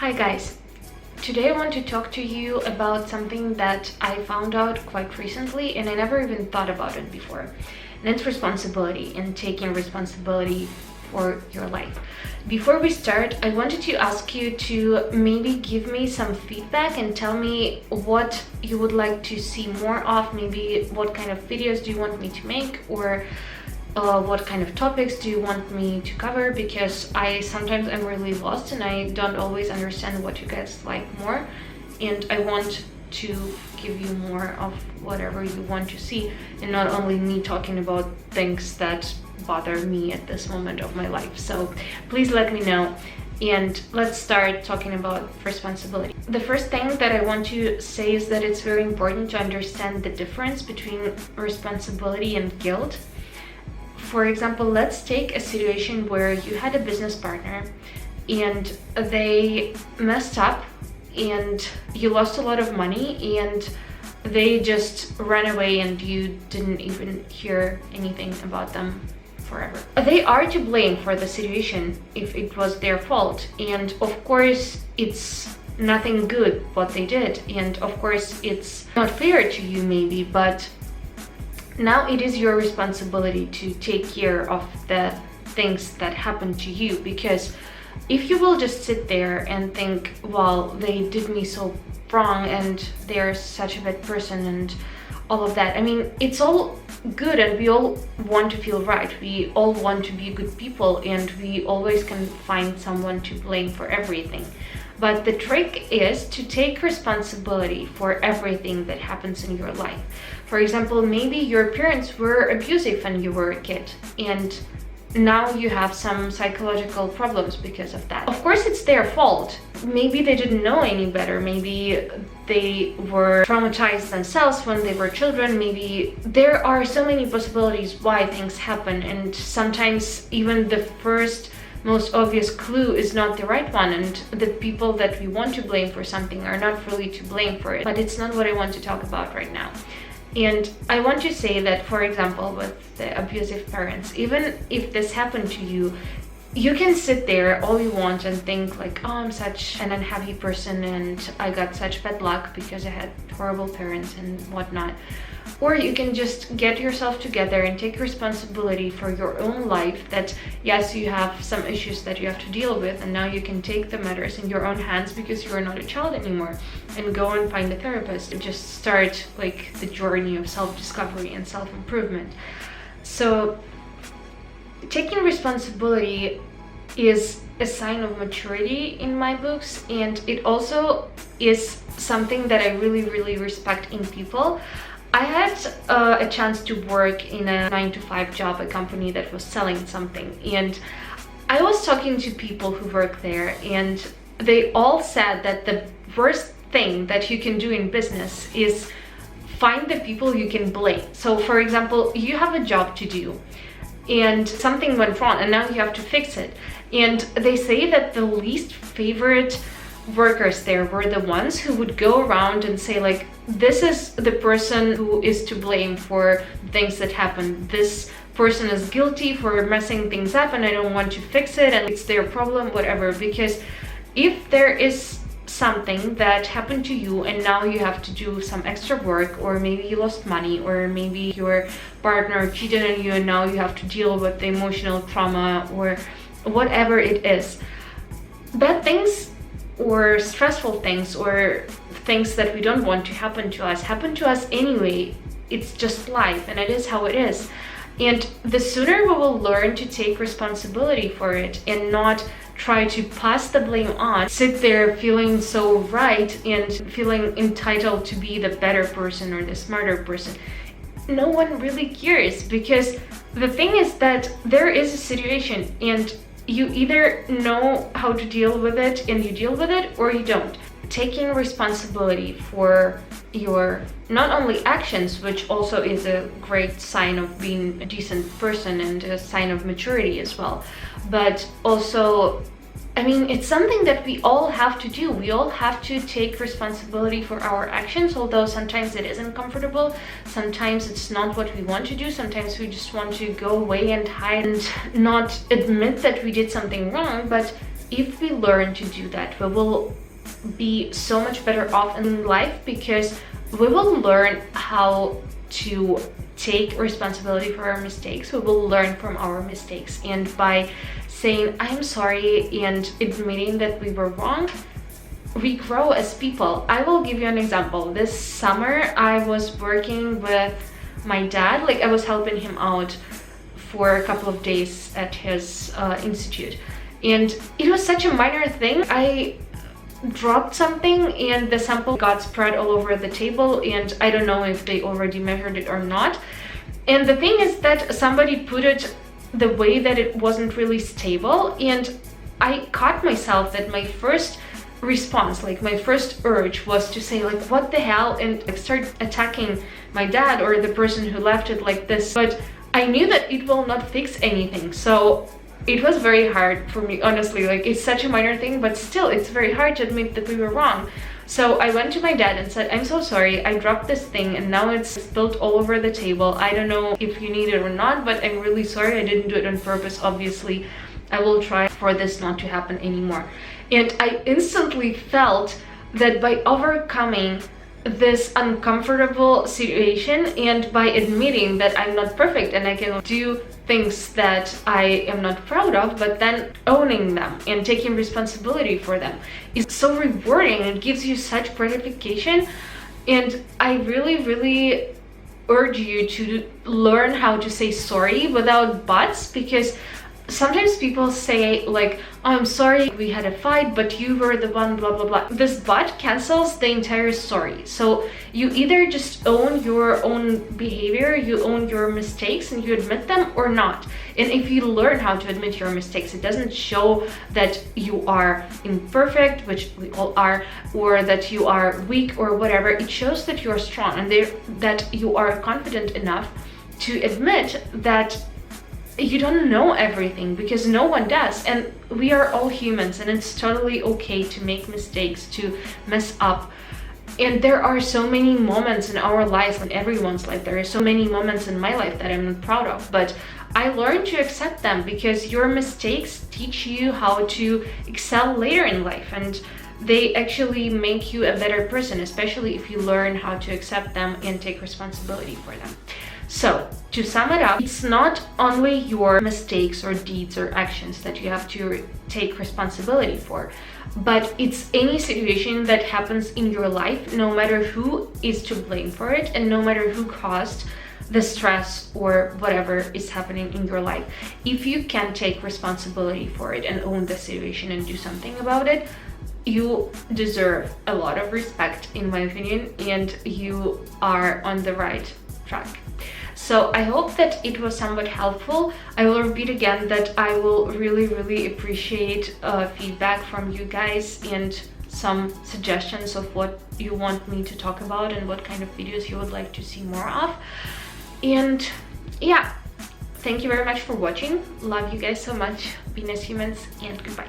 Hi guys, today I want to talk to you about something that I found out quite recently and I never even thought about it before. And it's responsibility and taking responsibility for your life. Before we start, I wanted to ask you to maybe give me some feedback and tell me what you would like to see more of, maybe what kind of videos do you want me to make, or what kind of topics do you want me to cover, because I sometimes am really lost and I don't always understand what you guys like more, and I want to give you more of whatever you want to see and not only me talking about things that bother me at this moment of my life. So please let me know, and let's start talking about responsibility. The first thing that I want to say is that it's very important to understand the difference between responsibility and guilt. For example, let's take a situation where you had a business partner and they messed up and you lost a lot of money and they just ran away and you didn't even hear anything about them forever. They are to blame for the situation if it was their fault, and of course it's nothing good what they did, and of course it's not fair to you maybe, but now it is your responsibility to take care of the things that happened to you, because if you will just sit there and think, well, they did me so wrong and they're such a bad person and all of that, I mean, it's all good and we all want to feel right, we all want to be good people, and we always can find someone to blame for everything. But the trick is to take responsibility for everything that happens in your life. For example, maybe your parents were abusive when you were a kid and now you have some psychological problems because of that. Of course, it's their fault. Maybe they didn't know any better. Maybe they were traumatized themselves when they were children. Maybe there are so many possibilities why things happen, and sometimes even the first most obvious clue is not the right one, and the people that we want to blame for something are not really to blame for it. But it's not what I want to talk about right now. And I want to say that, for example, with the abusive parents, even if this happened to you, you can sit there all you want and think like, oh, I'm such an unhappy person and I got such bad luck because I had horrible parents and whatnot. Or you can just get yourself together and take responsibility for your own life, that yes, you have some issues that you have to deal with, and now you can take the matters in your own hands because you are not a child anymore, and go and find a therapist and just start like the journey of self-discovery and self-improvement. So taking responsibility is a sign of maturity in my books, and it also is something that I really respect in people. I had a chance to work in a 9-to-5 job, a company that was selling something, and I was talking to people who work there, and they all said that the worst thing that you can do in business is find the people you can blame. So for example, you have a job to do and something went wrong and now you have to fix it, and they say that the least favorite workers there were the ones who would go around and say like, this is the person who is to blame for things that happen, this person is guilty for messing things up and I don't want to fix it and it's their problem, whatever. Because if there is something that happened to you and now you have to do some extra work, or maybe you lost money, or maybe your partner cheated on you and now you have to deal with the emotional trauma, or whatever it is, bad things or stressful things or things that we don't want to happen to us anyway. It's just life and it is how it is. And the sooner we will learn to take responsibility for it and not try to pass the blame on, sit there feeling so right and feeling entitled to be the better person or the smarter person, no one really cares, because the thing is that there is a situation and you either know how to deal with it and you deal with it, or you don't. Taking responsibility for your not only actions, which also is a great sign of being a decent person and a sign of maturity as well, but also, I mean, it's something that we all have to do. We all have to take responsibility for our actions, although sometimes it isn't comfortable. Sometimes it's not what we want to do. Sometimes we just want to go away and hide and not admit that we did something wrong. But if we learn to do that, we will be so much better off in life, because we will learn how to take responsibility for our mistakes. We will learn from our mistakes, and by saying I'm sorry and admitting that we were wrong, we grow as people. I will give you an example. This summer I was working with my dad, like I was helping him out for a couple of days at his institute, and it was such a minor thing. I dropped something and the sample got spread all over the table, and I don't know if they already measured it or not. And the thing is that somebody put it the way that it wasn't really stable, and I caught myself that my first response, like my first urge, was to say like what the hell, and like start attacking my dad or the person who left it like this. But I knew that it will not fix anything, so it was very hard for me, honestly. Like, it's such a minor thing, but still it's very hard to admit that we were wrong. So I went to my dad and said, I'm so sorry, I dropped this thing and now it's spilled all over the table. I don't know if you need it or not, but I'm really sorry. I didn't do it on purpose, obviously. I will try for this not to happen anymore. And I instantly felt that by overcoming this uncomfortable situation and by admitting that I'm not perfect and I can do things that I am not proud of, but then owning them and taking responsibility for them is so rewarding. It gives you such gratification, and I really urge you to learn how to say sorry without buts, because sometimes people say like, oh, I'm sorry, we had a fight, but you were the one, blah blah blah. This but cancels the entire story. So you either just own your own behavior, you own your mistakes and you admit them, or not. And if you learn how to admit your mistakes, it doesn't show that you are imperfect, which we all are, or that you are weak or whatever. It shows that you are strong and that you are confident enough to admit that you don't know everything, because no one does, and we are all humans, and it's totally okay to make mistakes, to mess up. And there are so many moments in our lives, in everyone's life. There are so many moments in my life that I'm not proud of, but I learned to accept them, because your mistakes teach you how to excel later in life, and they actually make you a better person, especially if you learn how to accept them and take responsibility for them. So, to sum it up, it's not only your mistakes or deeds or actions that you have to take responsibility for, but it's any situation that happens in your life, no matter who is to blame for it and no matter who caused the stress or whatever is happening in your life. If you can take responsibility for it and own the situation and do something about it, you deserve a lot of respect, in my opinion, and you are on the right track. So I hope that it was somewhat helpful. I will repeat again that I will really appreciate feedback from you guys and some suggestions of what you want me to talk about and what kind of videos you would like to see more of. And yeah, thank you very much for watching. Love you guys so much. Be nice humans, and goodbye.